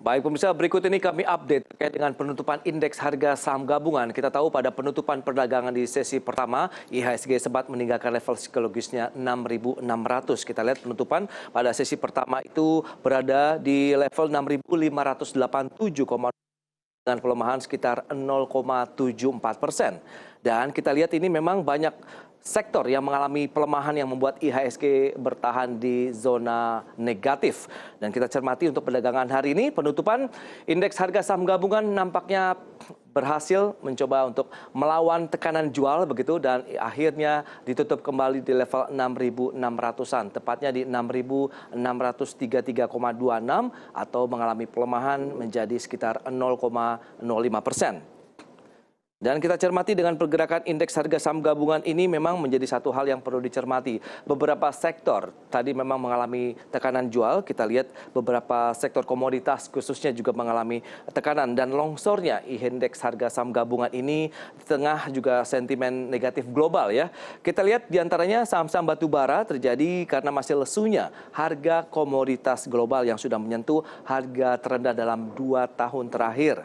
Baik pemirsa, berikut ini kami update terkait dengan penutupan indeks harga saham gabungan. Kita tahu pada penutupan perdagangan di sesi pertama, IHSG sempat meninggalkan level psikologisnya 6.600. Kita lihat penutupan pada sesi pertama itu berada di level 6.587, dengan pelemahan sekitar 0,74%. Dan kita lihat ini memang banyak sektor yang mengalami pelemahan yang membuat IHSG bertahan di zona negatif. Dan kita cermati untuk perdagangan hari ini, penutupan indeks harga saham gabungan nampaknya berhasil mencoba untuk melawan tekanan jual begitu, dan akhirnya ditutup kembali di level 6.600-an, tepatnya di 6.633,26 atau mengalami pelemahan menjadi sekitar 0,05%. Dan kita cermati dengan pergerakan indeks harga saham gabungan ini memang menjadi satu hal yang perlu dicermati. Beberapa sektor tadi memang mengalami tekanan jual. Kita lihat beberapa sektor komoditas khususnya juga mengalami tekanan. Dan longsornya indeks harga saham gabungan ini di tengah juga sentimen negatif global ya. Kita lihat diantaranya saham-saham batu bara terjadi karena masih lesunya harga komoditas global yang sudah menyentuh harga terendah dalam 2 tahun terakhir.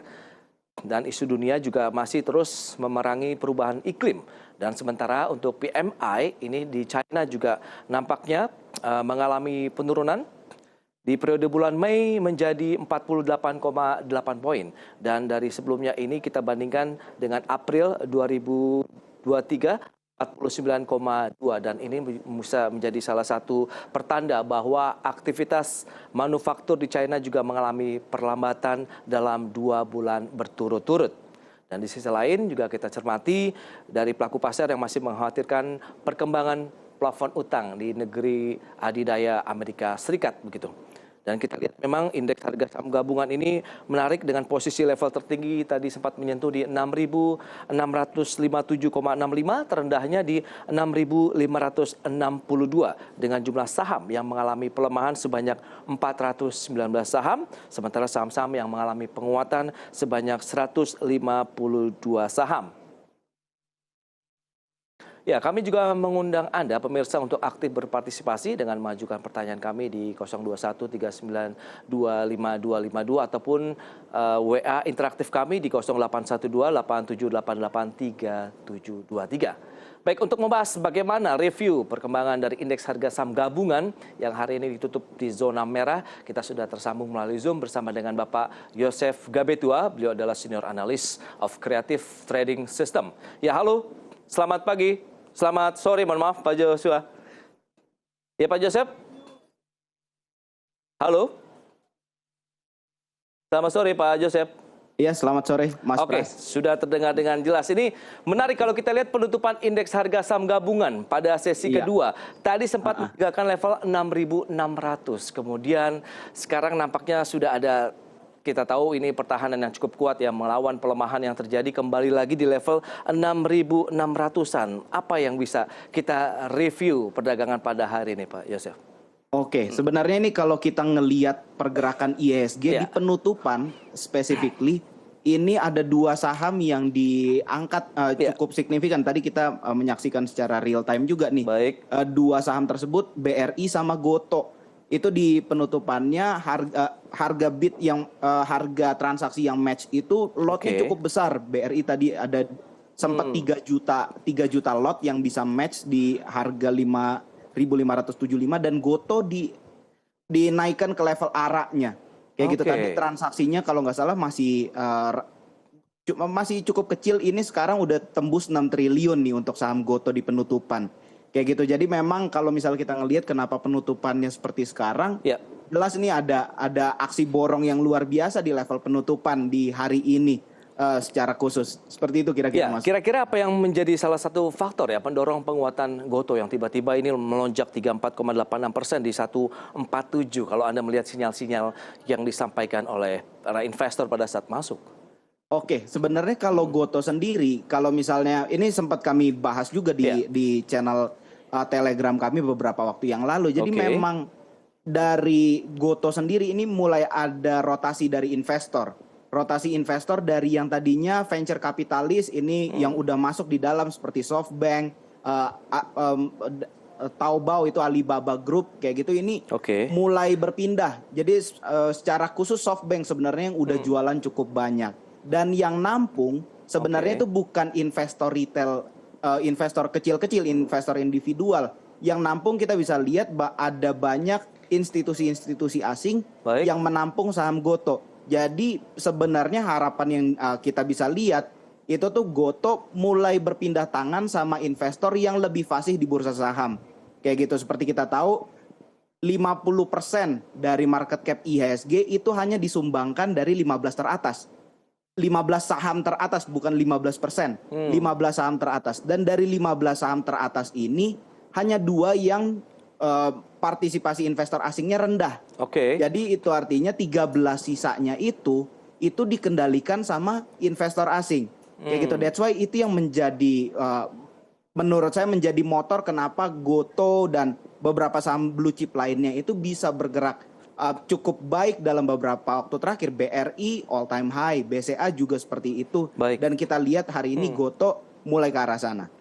Dan isu dunia juga masih terus memerangi perubahan iklim. Dan sementara untuk PMI ini di China juga nampaknya mengalami penurunan di periode bulan Mei menjadi 48,8 poin. Dan dari sebelumnya ini kita bandingkan dengan April 2023, 49,2, dan ini bisa menjadi salah satu pertanda bahwa aktivitas manufaktur di China juga mengalami perlambatan dalam 2 bulan berturut-turut. Dan di sisi lain juga kita cermati dari pelaku pasar yang masih mengkhawatirkan perkembangan plafon utang di negeri adidaya Amerika Serikat begitu. Dan kita lihat memang indeks harga saham gabungan ini menarik dengan posisi level tertinggi tadi sempat menyentuh di 6.657,65, terendahnya di 6.562 dengan jumlah saham yang mengalami pelemahan sebanyak 419 saham, sementara saham-saham yang mengalami penguatan sebanyak 152 saham. Ya, kami juga mengundang Anda pemirsa untuk aktif berpartisipasi dengan mengajukan pertanyaan kami di 02139525252 ataupun WA interaktif kami di 081287883723. Baik, untuk membahas bagaimana review perkembangan dari indeks harga saham gabungan yang hari ini ditutup di zona merah, kita sudah tersambung melalui Zoom bersama dengan Bapak Yosef Gabetua. Beliau adalah Senior Analyst of Creative Trading System. Ya, halo. Selamat pagi. Selamat sore, mohon maaf Pak Joshua. Ya Pak Joseph? Halo? Selamat sore Pak Joseph. Iya, selamat sore Mas Oke, Pras. sudah terdengar dengan jelas. Ini menarik kalau kita lihat penutupan indeks harga saham gabungan pada sesi kedua. Tadi sempat meninggalkan level 6.600. Kemudian sekarang nampaknya sudah ada, kita tahu ini pertahanan yang cukup kuat ya, melawan pelemahan yang terjadi kembali lagi di level 6.600-an. Apa yang bisa kita review perdagangan pada hari ini Pak Yosef? Oke, sebenarnya ini kalau kita ngelihat pergerakan IHSG di penutupan specifically, ini ada 2 saham yang diangkat cukup signifikan. Tadi kita menyaksikan secara real time juga nih. Baik. 2 saham tersebut, BRI sama Goto. Itu di penutupannya harga bid yang harga transaksi yang match itu lotnya cukup besar. BRI tadi ada sempat 3 juta lot yang bisa match di harga 5.575, dan Goto dinaikkan ke level ARA-nya. Kayak gitu tadi transaksinya kalau nggak salah masih cukup kecil, ini sekarang udah tembus 6 triliun nih untuk saham Goto di penutupan. Kayak gitu. Jadi memang kalau misalnya kita ngelihat kenapa penutupannya seperti sekarang, jelas ini ada aksi borong yang luar biasa di level penutupan di hari ini secara khusus. Seperti itu kira-kira Mas. Kira-kira apa yang menjadi salah satu faktor ya pendorong penguatan Goto yang tiba-tiba ini melonjak 34,86% di 147 kalau Anda melihat sinyal-sinyal yang disampaikan oleh para investor pada saat masuk? Oke, sebenarnya kalau Goto sendiri, kalau misalnya ini sempat kami bahas juga di channel Telegram kami beberapa waktu yang lalu. Jadi memang dari Goto sendiri ini mulai ada rotasi dari investor. Rotasi investor dari yang tadinya venture kapitalis ini yang udah masuk di dalam seperti SoftBank, Taobao itu Alibaba Group kayak gitu ini Oke. mulai berpindah. Jadi secara khusus SoftBank sebenarnya yang udah jualan cukup banyak. Dan yang nampung sebenarnya itu bukan investor retail, investor kecil-kecil, investor individual. Yang nampung kita bisa lihat ada banyak institusi-institusi asing Baik. yang menampung saham Goto. Jadi sebenarnya harapan yang kita bisa lihat itu tuh Goto mulai berpindah tangan sama investor yang lebih fasih di bursa saham. Kayak gitu, seperti kita tahu 50% dari market cap IHSG itu hanya disumbangkan dari 15 teratas. 15 saham teratas, bukan 15%. 15 saham teratas. Dan dari 15 saham teratas ini hanya 2 yang partisipasi investor asingnya rendah. Oke. Jadi itu artinya 13 sisanya itu dikendalikan sama investor asing. Kayak gitu. That's why itu yang menjadi menurut saya menjadi motor kenapa Goto dan beberapa saham blue chip lainnya itu bisa bergerak cukup baik dalam beberapa waktu terakhir. BRI all time high, BCA juga seperti itu. Baik. Dan kita lihat hari ini Goto mulai ke arah sana.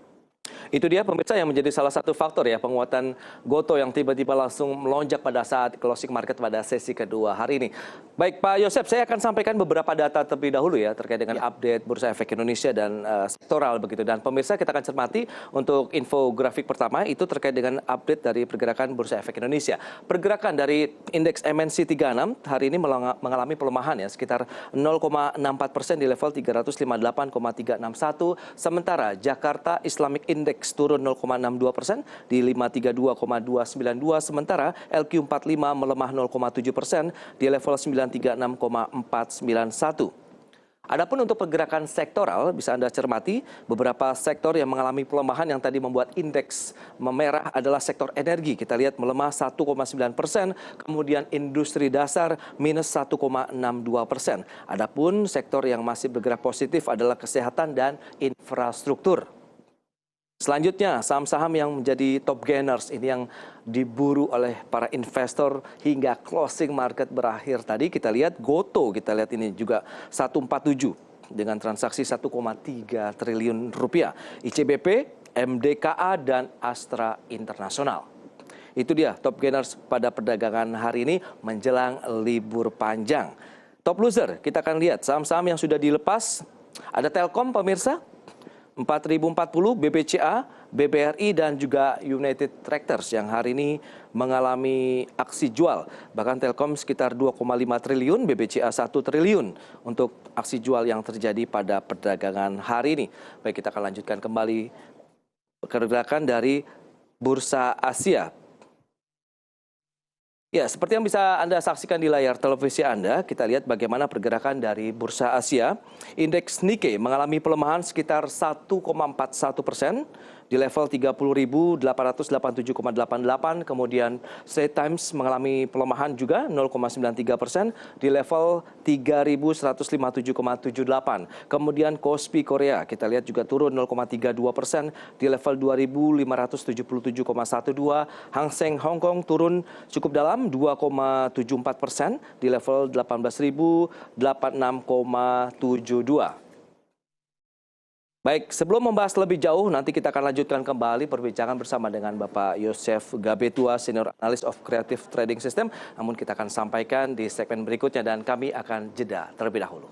Itu dia pemirsa yang menjadi salah satu faktor ya penguatan Goto yang tiba-tiba langsung melonjak pada saat closing market pada sesi kedua hari ini. Baik Pak Yosef, saya akan sampaikan beberapa data terlebih dahulu ya terkait dengan update Bursa Efek Indonesia dan sektoral begitu. Dan pemirsa kita akan cermati untuk infografik pertama itu terkait dengan update dari pergerakan Bursa Efek Indonesia. Pergerakan dari indeks MNC 36 hari ini mengalami pelemahan ya sekitar 0,64% di level 358,361. Sementara Jakarta Islamic Index turun 0,62% di 532,292, sementara LQ45 melemah 0,7% di level 936,491. Adapun untuk pergerakan sektoral, bisa Anda cermati beberapa sektor yang mengalami pelemahan yang tadi membuat indeks memerah adalah sektor energi. Kita lihat melemah 1,9%, kemudian industri dasar minus 1,62%. Adapun sektor yang masih bergerak positif adalah kesehatan dan infrastruktur. Selanjutnya, saham-saham yang menjadi top gainers ini yang diburu oleh para investor hingga closing market berakhir tadi. Kita lihat Goto, kita lihat ini juga 147 dengan transaksi 1,3 triliun rupiah. ICBP, MDKA, dan Astra Internasional. Itu dia top gainers pada perdagangan hari ini menjelang libur panjang. Top loser, kita akan lihat saham-saham yang sudah dilepas. Ada Telkom pemirsa, 4.040, BBCA, BBRI, dan juga United Tractors yang hari ini mengalami aksi jual. Bahkan Telkom sekitar 2,5 triliun, BBCA 1 triliun untuk aksi jual yang terjadi pada perdagangan hari ini. Baik, kita akan lanjutkan kembali pergerakan dari Bursa Asia. Ya, seperti yang bisa Anda saksikan di layar televisi Anda, kita lihat bagaimana pergerakan dari Bursa Asia. Indeks Nikkei mengalami pelemahan sekitar 1,41% di level 30.887,88. Kemudian Straits Times mengalami pelemahan juga 0,93% di level 3.157,78. Kemudian Kospi Korea kita lihat juga turun 0,32% di level 2.577,12. Hang Seng Hong Kong turun cukup dalam 2,74% di level 18.086,72. Baik, sebelum membahas lebih jauh, nanti kita akan lanjutkan kembali perbincangan bersama dengan Bapak Yosef Gabetua, Senior Analyst of Creative Trading System. Namun kita akan sampaikan di segmen berikutnya dan kami akan jeda terlebih dahulu.